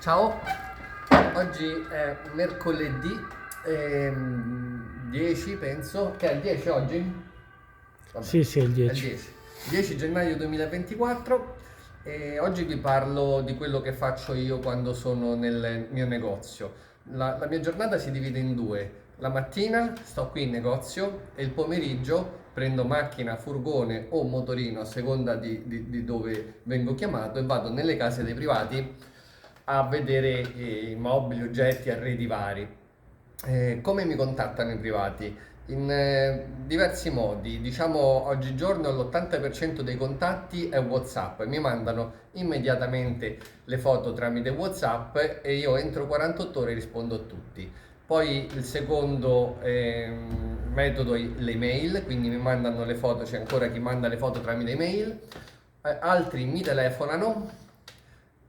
Ciao, oggi è mercoledì 10 penso, che è il 10 oggi? Vabbè, Sì, è il è il 10. 10 gennaio 2024 e oggi vi parlo di quello che faccio io quando sono nel mio negozio. La mia giornata si divide in due. La mattina sto qui in negozio e il pomeriggio prendo macchina, furgone o motorino a seconda di dove vengo chiamato e vado nelle case dei privati a vedere mobili, oggetti, arredi vari. Come mi contattano i privati? In diversi modi, diciamo oggigiorno l'80% dei contatti è WhatsApp, mi mandano immediatamente le foto tramite WhatsApp e io entro 48 ore rispondo a tutti. Poi il secondo metodo è le mail, quindi mi mandano le foto, c'è ancora chi manda le foto tramite email, altri mi telefonano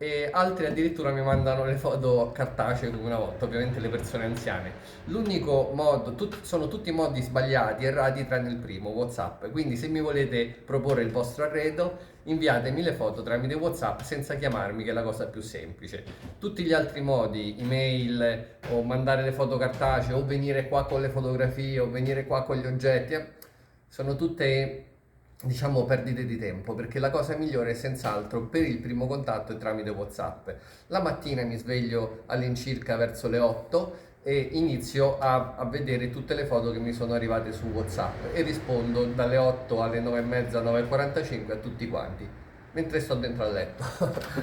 e altri addirittura mi mandano le foto cartacee come una volta, ovviamente le persone anziane. L'unico modo, sono tutti modi sbagliati, errati, tranne il primo, WhatsApp. Quindi se mi volete proporre il vostro arredo, inviatemi le foto tramite WhatsApp senza chiamarmi, che è la cosa più semplice. Tutti gli altri modi, email o mandare le foto cartacee o venire qua con le fotografie o venire qua con gli oggetti, sono tutte diciamo perdite di tempo, perché la cosa migliore è senz'altro per il primo contatto è tramite WhatsApp. La mattina mi sveglio all'incirca verso le 8 e inizio a vedere tutte le foto che mi sono arrivate su WhatsApp e rispondo dalle 8 alle 9 e mezza, 9:45 a tutti quanti mentre sto dentro al letto.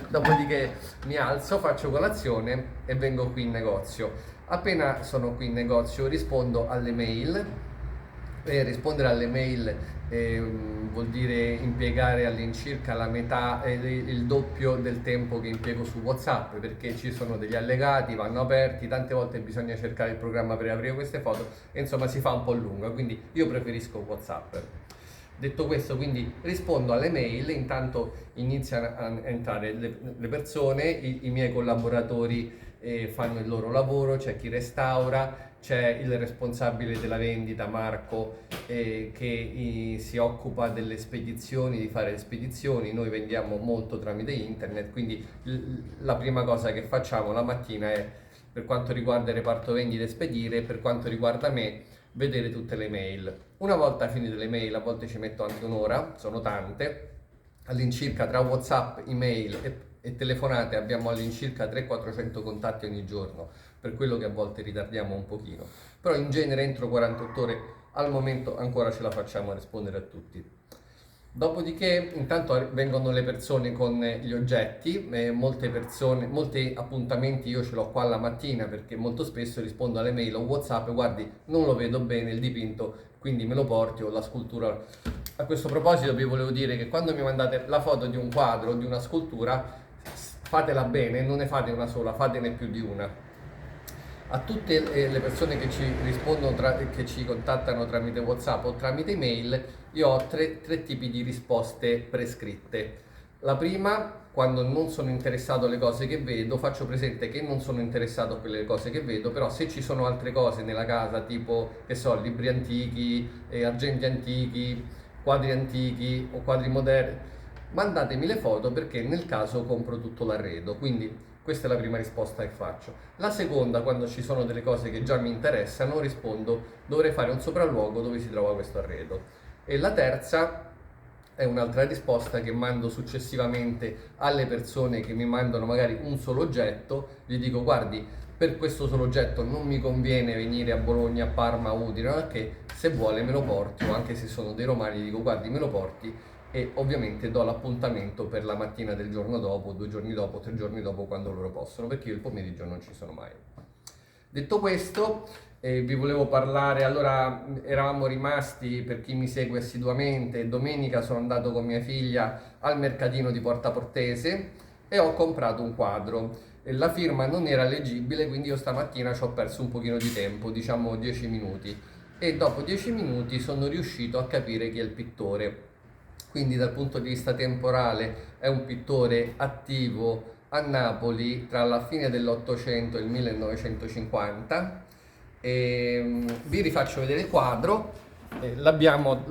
Dopodiché mi alzo, faccio colazione e vengo qui in negozio. Appena sono qui in negozio rispondo alle mail. Rispondere alle mail vuol dire impiegare all'incirca la metà, il doppio del tempo che impiego su WhatsApp, perché ci sono degli allegati, vanno aperti, tante volte bisogna cercare il programma per aprire queste foto e insomma si fa un po' lunga, quindi io preferisco WhatsApp. Detto questo, quindi rispondo alle mail, intanto iniziano a entrare le persone, i miei collaboratori fanno il loro lavoro, c'è chi restaura, c'è il responsabile della vendita Marco che si occupa delle spedizioni, di fare le spedizioni. Noi vendiamo molto tramite internet, quindi la prima cosa che facciamo la mattina è, per quanto riguarda il reparto vendite, spedire, per quanto riguarda me, vedere tutte le mail. Una volta finite le mail, a volte ci metto anche un'ora, sono tante, all'incirca tra WhatsApp, email e telefonate abbiamo all'incirca 300-400 contatti ogni giorno, per quello che a volte ritardiamo un pochino, però in genere entro 48 ore al momento ancora ce la facciamo a rispondere a tutti. Dopodiché intanto vengono le persone con gli oggetti, molte persone, molti appuntamenti io ce l'ho qua la mattina perché molto spesso rispondo alle mail o WhatsApp, guardi non lo vedo bene il dipinto, quindi me lo porti o la scultura. A questo proposito vi volevo dire che quando mi mandate la foto di un quadro o di una scultura, fatela bene, non ne fate una sola, fatene più di una. A tutte le persone che ci rispondono, che ci contattano tramite WhatsApp o tramite email, io ho tre tipi di risposte prescritte. La prima, quando non sono interessato alle cose che vedo, faccio presente che non sono interessato a quelle cose che vedo, però se ci sono altre cose nella casa, tipo, che so, libri antichi, argenti antichi, quadri antichi o quadri moderni, mandatemi le foto perché nel caso compro tutto l'arredo. Quindi questa è la prima risposta che faccio. La seconda, quando ci sono delle cose che già mi interessano, rispondo dovrei fare un sopralluogo dove si trova questo arredo. E la terza è un'altra risposta che mando successivamente alle persone che mi mandano magari un solo oggetto, gli dico guardi, per questo solo oggetto non mi conviene venire a Bologna, a Parma, a Udine, perché se vuole me lo porti, o anche se sono dei romani gli dico guardi me lo porti e ovviamente do l'appuntamento per la mattina del giorno dopo, 2 giorni dopo, 3 giorni dopo, quando loro possono, perché io il pomeriggio non ci sono mai. Detto questo, vi volevo parlare, allora eravamo rimasti, per chi mi segue assiduamente, domenica sono andato con mia figlia al mercatino di Porta Portese e ho comprato un quadro. La firma non era leggibile, quindi io stamattina ci ho perso un pochino di tempo, diciamo 10 minuti, e dopo 10 minuti sono riuscito a capire chi è il pittore. Quindi dal punto di vista temporale è un pittore attivo a Napoli tra la fine dell'Ottocento e il 1950. Vi rifaccio vedere il quadro. L'abbiamo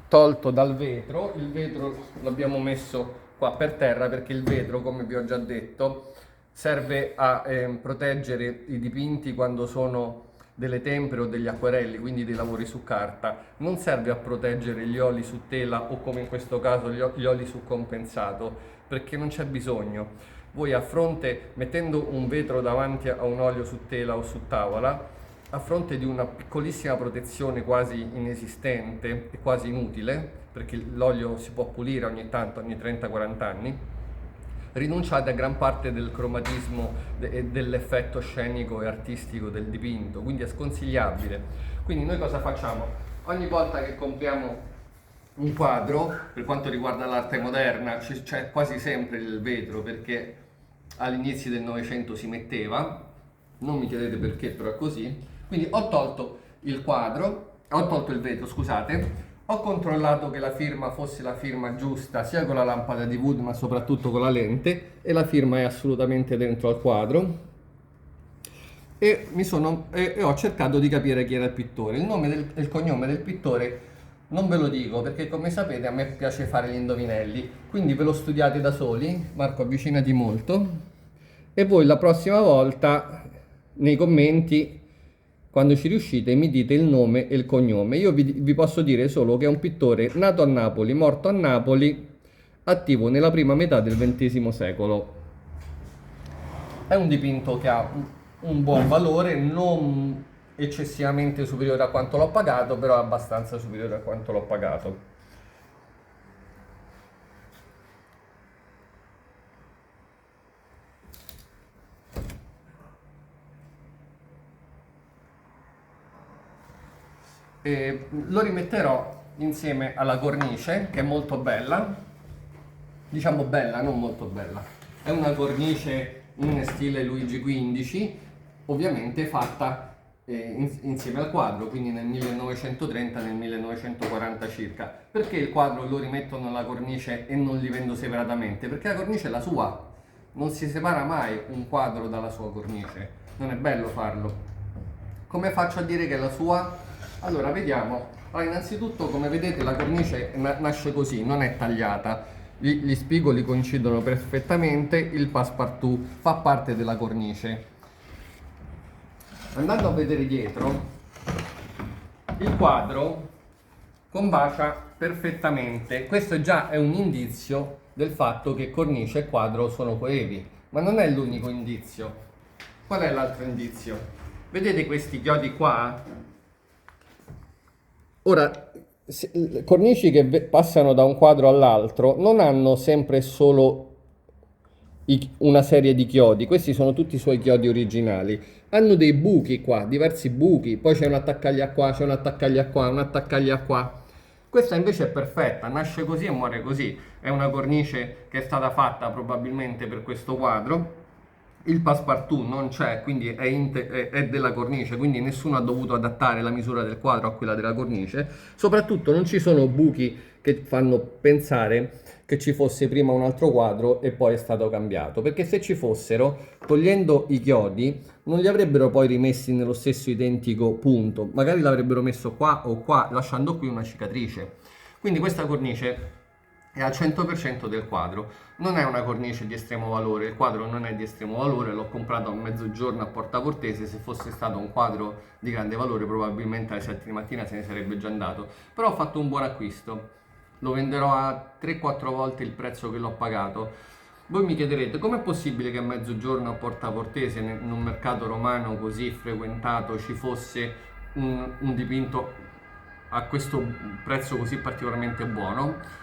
tolto dal vetro, il vetro l'abbiamo messo qua per terra perché il vetro, come vi ho già detto, serve a proteggere i dipinti quando sono delle tempere o degli acquerelli, quindi dei lavori su carta, non serve a proteggere gli oli su tela o come in questo caso gli oli su compensato, perché non c'è bisogno. Voi a fronte, mettendo un vetro davanti a un olio su tela o su tavola, a fronte di una piccolissima protezione quasi inesistente e quasi inutile, perché l'olio si può pulire ogni tanto, ogni 30-40 anni, rinunciate a gran parte del cromatismo e dell'effetto scenico e artistico del dipinto, quindi è sconsigliabile. Quindi noi cosa facciamo? Ogni volta che compriamo un quadro, per quanto riguarda l'arte moderna, c'è quasi sempre il vetro, perché all'inizio del Novecento si metteva, non mi chiedete perché, però è così. Quindi ho tolto il quadro, ho tolto il vetro, scusate, ho controllato che la firma fosse la firma giusta sia con la lampada di Wood ma soprattutto con la lente, e la firma è assolutamente dentro al quadro, e ho cercato di capire chi era il pittore. Il nome e il cognome del pittore non ve lo dico perché, come sapete, a me piace fare gli indovinelli, quindi ve lo studiate da soli. Marco, avvicinati molto, e voi la prossima volta nei commenti, quando ci riuscite, mi dite il nome e il cognome. Io vi posso dire solo che è un pittore nato a Napoli, morto a Napoli, attivo nella prima metà del XX secolo. È un dipinto che ha un buon valore, non eccessivamente superiore a quanto l'ho pagato, però abbastanza superiore a quanto l'ho pagato. E lo rimetterò insieme alla cornice, che è molto bella, diciamo bella, non molto bella. È una cornice in stile Luigi XV, ovviamente fatta insieme al quadro, quindi nel 1930, nel 1940 circa. Perché il quadro lo rimetto nella cornice e non li vendo separatamente? Perché la cornice è la sua, non si separa mai un quadro dalla sua cornice, non è bello farlo. Come faccio a dire che è la sua? Allora, vediamo. Allora, innanzitutto, come vedete, la cornice nasce così, non è tagliata. Gli spigoli coincidono perfettamente, il passepartout fa parte della cornice. Andando a vedere dietro, il quadro combacia perfettamente. Questo già è un indizio del fatto che cornice e quadro sono coevi, ma non è l'unico indizio. Qual è l'altro indizio? Vedete questi chiodi qua? Ora, cornici che passano da un quadro all'altro non hanno sempre solo una serie di chiodi, questi sono tutti i suoi chiodi originali. Hanno dei buchi qua, diversi buchi, poi c'è un attaccaglia qua, c'è un attaccaglia qua, un attaccaglia qua. Questa invece è perfetta, nasce così e muore così. È una cornice che è stata fatta probabilmente per questo quadro. Il passepartout non c'è, quindi è della cornice, quindi nessuno ha dovuto adattare la misura del quadro a quella della cornice. Soprattutto non ci sono buchi che fanno pensare che ci fosse prima un altro quadro e poi è stato cambiato, perché se ci fossero, togliendo i chiodi, non li avrebbero poi rimessi nello stesso identico punto, magari l'avrebbero messo qua o qua, lasciando qui una cicatrice. Quindi questa cornice è al 100% del quadro, non è una cornice di estremo valore, il quadro non è di estremo valore, l'ho comprato a mezzogiorno a Porta Portese. Se fosse stato un quadro di grande valore probabilmente alle 7 di mattina se ne sarebbe già andato, però ho fatto un buon acquisto, lo venderò a 3-4 volte il prezzo che l'ho pagato. Voi mi chiederete com'è possibile che a mezzogiorno a Porta Portese, in un mercato romano così frequentato, ci fosse un dipinto a questo prezzo così particolarmente buono?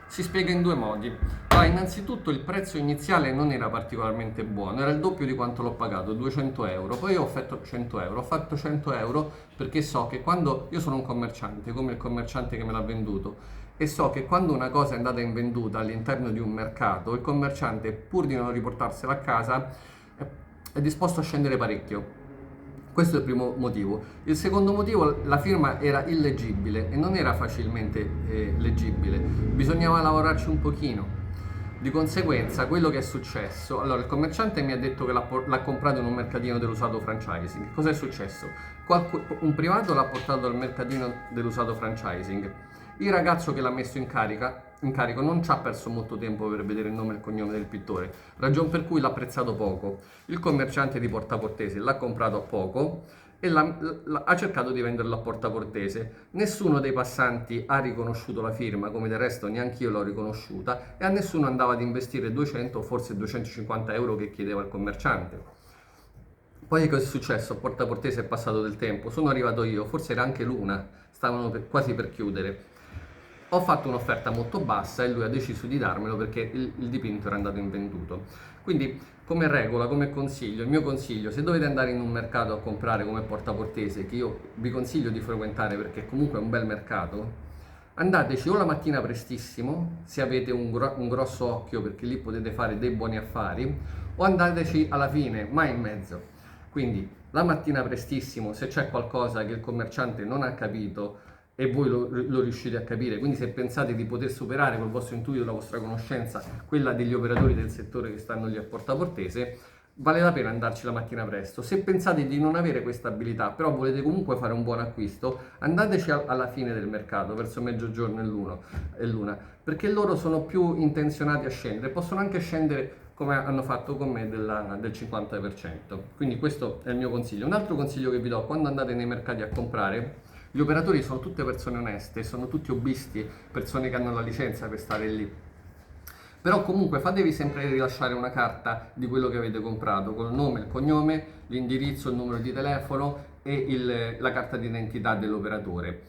Si spiega in due modi. Allora, innanzitutto il prezzo iniziale non era particolarmente buono, era il doppio di quanto l'ho pagato, 200 euro. Poi ho fatto 100 euro, ho fatto 100 euro perché so che quando io sono un commerciante, come il commerciante che me l'ha venduto, e so che quando una cosa è andata invenduta all'interno di un mercato, il commerciante, pur di non riportarsela a casa, è disposto a scendere parecchio. Questo è il primo motivo. Il secondo motivo, la firma era illeggibile e non era facilmente leggibile, bisognava lavorarci un pochino. Di conseguenza, quello che è successo, allora il commerciante mi ha detto che l'ha comprato in un mercatino dell'usato franchising. Cos'è successo? Un privato l'ha portato al mercatino dell'usato franchising. Il ragazzo che l'ha messo in carica incarico non ci ha perso molto tempo per vedere il nome e il cognome del pittore, ragion per cui l'ha apprezzato poco. Il commerciante di Porta Portese l'ha comprato a poco e ha cercato di venderlo a Porta Portese. Nessuno dei passanti ha riconosciuto la firma, come del resto neanche io l'ho riconosciuta, e a nessuno andava ad investire 200 o forse 250 euro che chiedeva il commerciante. Poi cosa è successo? A Porta Portese è passato del tempo, sono arrivato io, forse era anche l'una, stavano quasi per chiudere. Ho fatto un'offerta molto bassa e lui ha deciso di darmelo perché il dipinto era andato invenduto. Quindi, come regola, come consiglio, il mio consiglio, se dovete andare in un mercato a comprare come Porta Portese, che io vi consiglio di frequentare perché comunque è un bel mercato, andateci o la mattina prestissimo, se avete un grosso occhio, perché lì potete fare dei buoni affari, o andateci alla fine, mai in mezzo. Quindi la mattina prestissimo, se c'è qualcosa che il commerciante non ha capito e voi lo riuscite a capire, quindi se pensate di poter superare col vostro intuito, la vostra conoscenza, quella degli operatori del settore che stanno lì a Porta Portese, vale la pena andarci la mattina presto. Se pensate di non avere questa abilità, però volete comunque fare un buon acquisto, andateci alla fine del mercato, verso mezzogiorno e l'una, perché loro sono più intenzionati a scendere, possono anche scendere come hanno fatto con me del 50%. Quindi questo è il mio consiglio. Un altro consiglio che vi do, quando andate nei mercati a comprare, gli operatori sono tutte persone oneste, sono tutti hobbisti, persone che hanno la licenza per stare lì. Però comunque fatevi sempre rilasciare una carta di quello che avete comprato, con il nome, il cognome, l'indirizzo, il numero di telefono e la carta d'identità dell'operatore.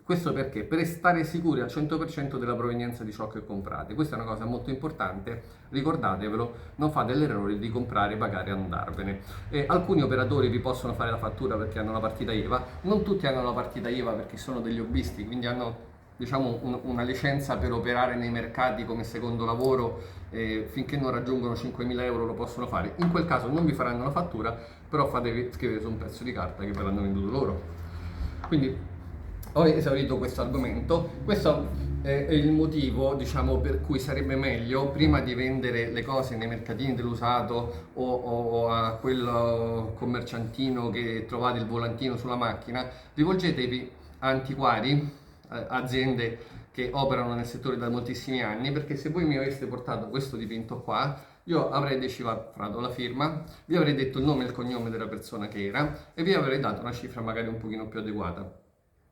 Questo perché? Per stare sicuri al 100% della provenienza di ciò che comprate. Questa è una cosa molto importante, ricordatevelo, non fate l'errore di comprare, pagare e andarvene. Alcuni operatori vi possono fare la fattura perché hanno la partita IVA, non tutti hanno la partita IVA perché sono degli hobbisti, quindi hanno diciamo una licenza per operare nei mercati come secondo lavoro, finché non raggiungono 5.000 euro lo possono fare. In quel caso non vi faranno la fattura, però fatevi scrivere su un pezzo di carta che ve l'hanno venduto loro. Quindi ho esaurito questo argomento. Questo è il motivo, diciamo, per cui sarebbe meglio, prima di vendere le cose nei mercatini dell'usato o a quel commerciantino che trovate il volantino sulla macchina, rivolgetevi a antiquari, aziende che operano nel settore da moltissimi anni, perché se voi mi aveste portato questo dipinto qua, io avrei decifrato la firma, vi avrei detto il nome e il cognome della persona che era e vi avrei dato una cifra magari un pochino più adeguata.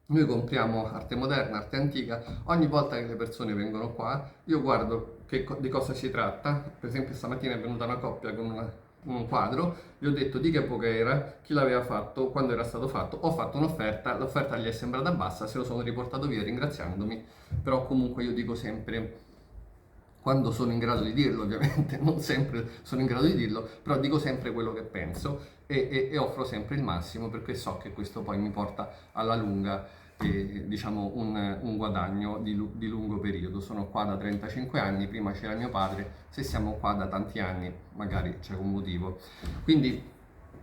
Noi compriamo arte moderna, arte antica, ogni volta che le persone vengono qua io guardo di cosa si tratta. Per esempio stamattina è venuta una coppia con un quadro, gli ho detto di che epoca era, chi l'aveva fatto, quando era stato fatto, ho fatto un'offerta, l'offerta gli è sembrata bassa, se lo sono riportato via ringraziandomi, però comunque io dico sempre, quando sono in grado di dirlo ovviamente, non sempre sono in grado di dirlo, però dico sempre quello che penso e offro sempre il massimo perché so che questo poi mi porta alla lunga diciamo un guadagno di lungo periodo. Sono qua da 35 anni, prima c'era mio padre, se siamo qua da tanti anni magari c'è un motivo. Quindi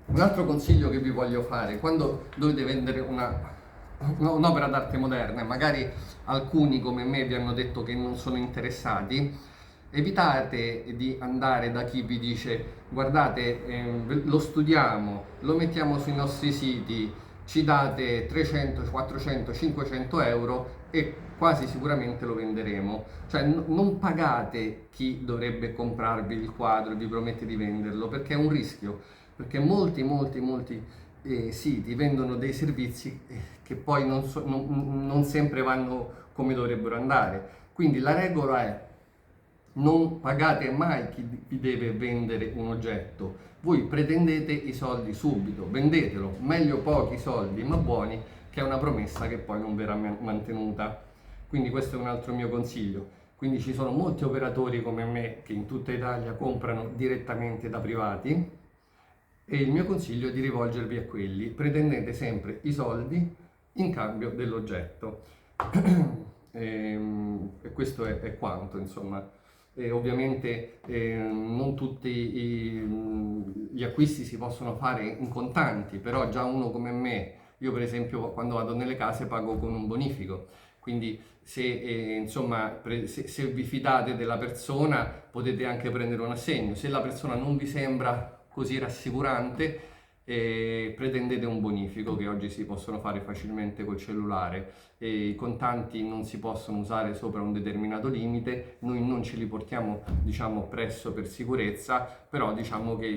un altro consiglio che vi voglio fare, quando dovete vendere un'opera d'arte moderna, magari alcuni come me vi hanno detto che non sono interessati, evitate di andare da chi vi dice guardate, lo studiamo, lo mettiamo sui nostri siti, ci date 300, 400, 500 euro e quasi sicuramente lo venderemo. Cioè non pagate chi dovrebbe comprarvi il quadro e vi promette di venderlo, perché è un rischio, perché molti siti vendono dei servizi che poi non sempre vanno come dovrebbero andare. Quindi la regola è: non pagate mai chi vi deve vendere un oggetto, voi pretendete i soldi subito, vendetelo, meglio pochi soldi ma buoni che una promessa che poi non verrà mantenuta. Quindi questo è un altro mio consiglio. Quindi ci sono molti operatori come me che in tutta Italia comprano direttamente da privati e il mio consiglio è di rivolgervi a quelli, pretendete sempre i soldi in cambio dell'oggetto. E questo è quanto, insomma. Ovviamente non tutti gli acquisti si possono fare in contanti, però già uno come me, io per esempio quando vado nelle case pago con un bonifico, quindi se vi fidate della persona potete anche prendere un assegno. Se la persona non vi sembra così rassicurante, e pretendete un bonifico che oggi si possono fare facilmente col cellulare, e i contanti non si possono usare sopra un determinato limite, noi non ce li portiamo diciamo presso per sicurezza, però diciamo che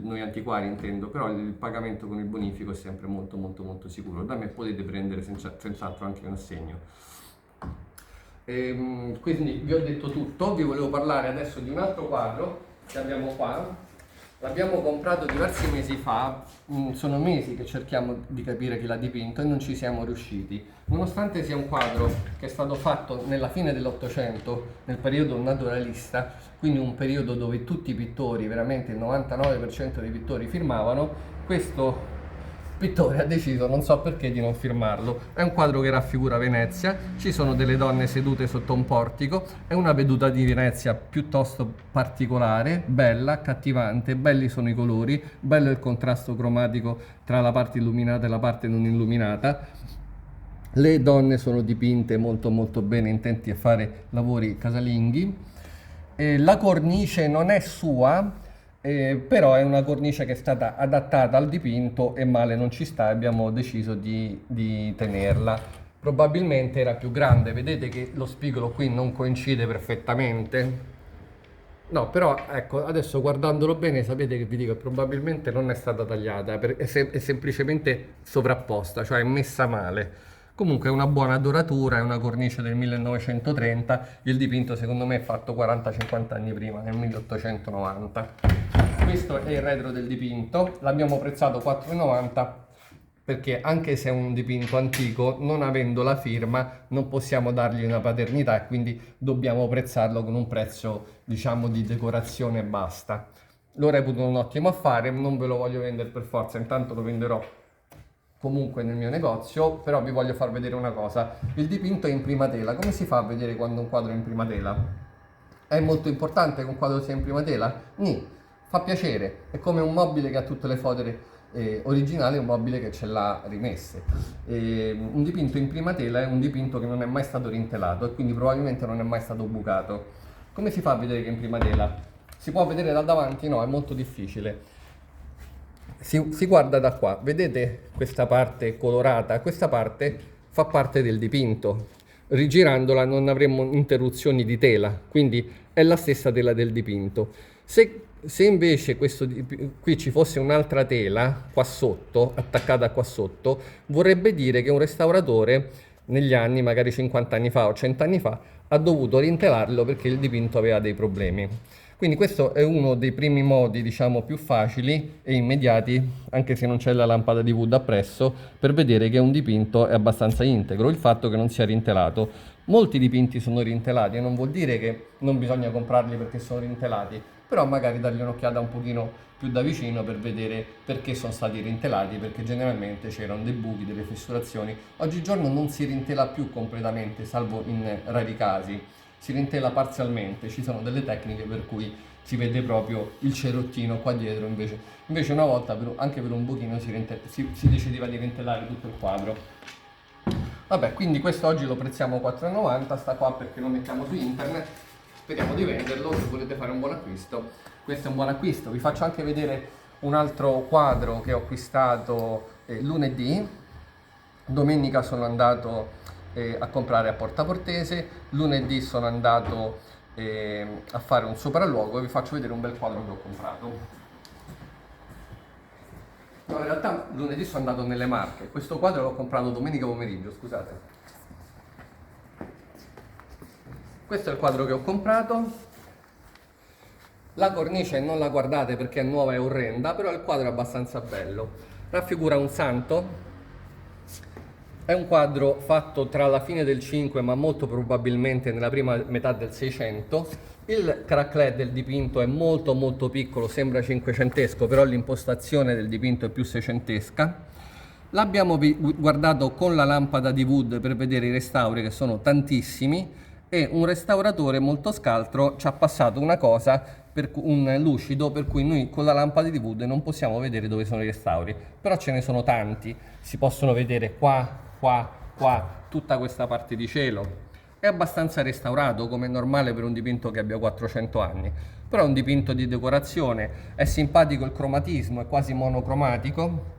noi antiquari intendo, però il pagamento con il bonifico è sempre molto molto molto sicuro. Da me potete prendere senz'altro anche un assegno. Quindi vi ho detto tutto, vi volevo parlare adesso di un altro quadro che abbiamo qua. L'abbiamo comprato diversi mesi fa, sono mesi che cerchiamo di capire chi l'ha dipinto e non ci siamo riusciti. Nonostante sia un quadro che è stato fatto nella fine dell'Ottocento, nel periodo naturalista, quindi un periodo dove tutti i pittori, veramente il 99% dei pittori firmavano, questo pittore ha deciso, non so perché, di non firmarlo. È un quadro che raffigura Venezia, ci sono delle donne sedute sotto un portico, è una veduta di Venezia piuttosto particolare, bella, accattivante, belli sono i colori, bello il contrasto cromatico tra la parte illuminata e la parte non illuminata. Le donne sono dipinte molto molto bene, intenti a fare lavori casalinghi. La cornice non è sua, però è una cornice che è stata adattata al dipinto e male non ci sta, abbiamo deciso di tenerla. Probabilmente era più grande, vedete che lo spigolo qui non coincide perfettamente. No, però ecco, adesso guardandolo bene sapete che vi dico che probabilmente non è stata tagliata, è semplicemente sovrapposta, cioè è messa male. Comunque è una buona doratura, è una cornice del 1930, il dipinto secondo me è fatto 40-50 anni prima, nel 1890. Questo è il retro del dipinto, l'abbiamo prezzato 4,90 perché anche se è un dipinto antico, non avendo la firma, non possiamo dargli una paternità e quindi dobbiamo prezzarlo con un prezzo, diciamo, di decorazione e basta. Lo reputo un ottimo affare, non ve lo voglio vendere per forza, intanto lo venderò comunque nel mio negozio, però vi voglio far vedere una cosa. Il dipinto è in prima tela. Come si fa a vedere quando un quadro è in prima tela? È molto importante che un quadro sia in prima tela? Nì, fa piacere, è come un mobile che ha tutte le foto originali, un mobile che ce l'ha rimesse. Un dipinto in prima tela è un dipinto che non è mai stato rintelato e quindi probabilmente non è mai stato bucato. Come si fa a vedere che è in prima tela? Si può vedere da davanti? No, è molto difficile. Si guarda da qua, vedete questa parte colorata? Questa parte fa parte del dipinto. Rigirandola non avremmo interruzioni di tela, quindi è la stessa tela del dipinto. Se invece qui ci fosse un'altra tela qua sotto, attaccata qua sotto, vorrebbe dire che un restauratore negli anni, magari 50 anni fa o 100 anni fa, ha dovuto rintelarlo perché il dipinto aveva dei problemi. Quindi questo è uno dei primi modi, diciamo, più facili e immediati, anche se non c'è la lampada di wood appresso, per vedere che un dipinto è abbastanza integro, il fatto che non sia rintelato. Molti dipinti sono rintelati e non vuol dire che non bisogna comprarli perché sono rintelati, però magari dargli un'occhiata un pochino più da vicino per vedere perché sono stati rintelati, perché generalmente c'erano dei buchi, delle fessurazioni. Oggigiorno non si rintela più completamente, salvo in rari casi. Si rintela parzialmente, ci sono delle tecniche per cui si vede proprio il cerottino qua dietro, invece una volta anche per un buchino si decideva di rintellare tutto il quadro. Vabbè, quindi questo oggi lo prezziamo 4,90, sta qua perché lo mettiamo su internet, speriamo di venderlo, se volete fare un buon acquisto. Questo è un buon acquisto. Vi faccio anche vedere un altro quadro che ho acquistato lunedì. Domenica sono andato a comprare a Porta Portese, lunedì sono andato a fare un sopralluogo e vi faccio vedere un bel quadro che ho comprato. No, in realtà lunedì sono andato nelle Marche, questo quadro l'ho comprato domenica pomeriggio, scusate. Questo è il quadro che ho comprato. La cornice non la guardate perché è nuova e orrenda, però il quadro è abbastanza bello. Raffigura un santo. È un quadro fatto tra la fine del 5 ma molto probabilmente nella prima metà del 600. Il cracklet del dipinto è molto molto piccolo, sembra cinquecentesco, però l'impostazione del dipinto è più seicentesca. L'abbiamo guardato con la lampada di wood per vedere i restauri, che sono tantissimi, e un restauratore molto scaltro ci ha passato una cosa, un lucido, per cui noi con la lampada di wood non possiamo vedere dove sono i restauri, però ce ne sono tanti, si possono vedere qua, tutta questa parte di cielo. È abbastanza restaurato, come è normale per un dipinto che abbia 400 anni. però è un dipinto di decorazione, è simpatico il cromatismo, è quasi monocromatico.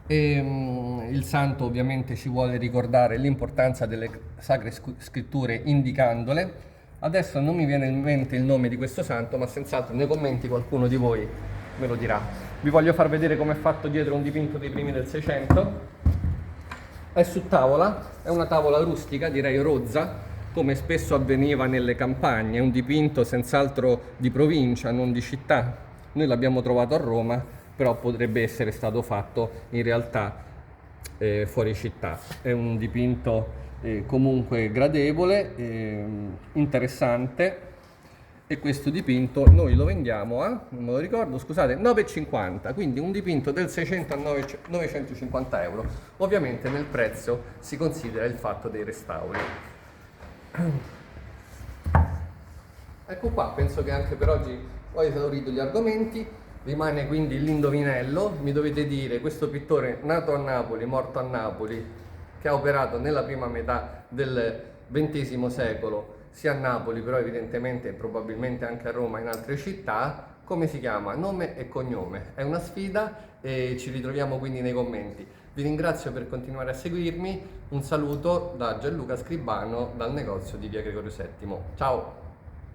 E, il santo ovviamente ci vuole ricordare l'importanza delle sacre scritture indicandole. Adesso non mi viene in mente il nome di questo santo, ma senz'altro nei commenti qualcuno di voi me lo dirà. Vi voglio far vedere come è fatto dietro un dipinto dei primi del 600. È su tavola, è una tavola rustica, direi rozza, come spesso avveniva nelle campagne, è un dipinto senz'altro di provincia, non di città. Noi l'abbiamo trovato a Roma, però potrebbe essere stato fatto in realtà fuori città. È un dipinto comunque gradevole, interessante, e questo dipinto noi lo vendiamo a, non me lo ricordo, scusate, 9,50, quindi un dipinto del 600 a 950 euro. Ovviamente nel prezzo si considera il fatto dei restauri. Ecco qua, penso che anche per oggi ho esaurito gli argomenti. Rimane quindi l'indovinello. Mi dovete dire questo pittore nato a Napoli, morto a Napoli, che ha operato nella prima metà del XX secolo, sia a Napoli, però evidentemente e probabilmente anche a Roma e in altre città, come si chiama? Nome e cognome. È una sfida e ci ritroviamo quindi nei commenti. Vi ringrazio per continuare a seguirmi. Un saluto da Gianluca Scribano dal negozio di Via Gregorio VII. Ciao!